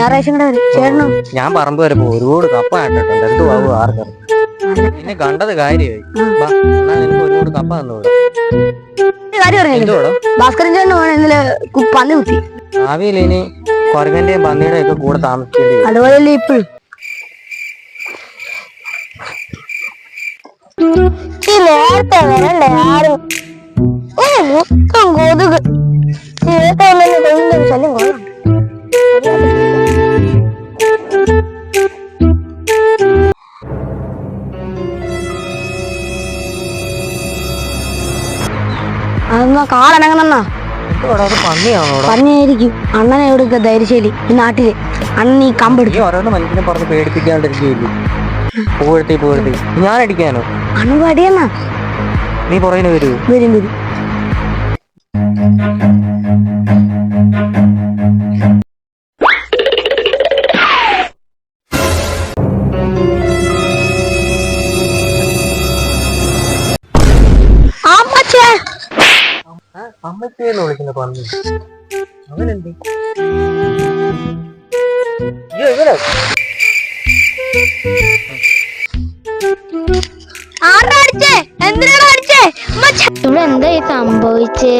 ഞായറാഴ്ച കൂടെ വരും ചേട്ടനും. ഞാൻ പറമ്പ് വരെ പോകും, ഒരുപാട് കപ്പ നട്ടിട്ടുണ്ട്. എന്തു ആവും ആർക്കറിയാം. നിന്നെ കണ്ടത് കാര്യമായി. എന്നാ എനിക്ക് ഒരുപാട് കപ്പ തന്നൂടാ. കാര്യം പറഞ്ഞില്ലേ, ഭാസ്കരൻ ചേട്ടന് ഇന്നലെ പന്നി കുത്തി. ഭാവിയിൽ ഇനി കൊരങ്ങന്റെയും പന്നിയുടെയും ഒക്കെ കൂടെ താമസിക്കേണ്ടി വരും. അതുപോലെയല്ലേ ഇപ്പോഴും. നേരത്തെ വരണ്ടേ ആരും മൊത്തം കൊതുക്. ശല്യം കൊള്ളാം. അതെന്നാ കാടനങ്ങണെന്നാ പന്നിയായിരിക്കും. അണ്ണനെ എവിടെ ധൈര്യശാലി ഈ നാട്ടില്. അണ്ണൻ ഈ കമ്പെടുത്തു ഓരോന്ന് മനുഷ്യനെ പറഞ്ഞ് പേടിപ്പിക്കാണ്ടിരിക്കുകയില്ലേ. പോഴത്തി ഞാൻ അടിക്കാനോ? അണ്ണൻ അടിയെന്നാ. നീ പുറകിന് വരൂ. വരും വരും. അമ്മച്ചേന്ന് വിളിക്കുന്ന പന്നി അവനെന്ത്? ഇവിടെ എന്തായി സംഭവിച്ചേ?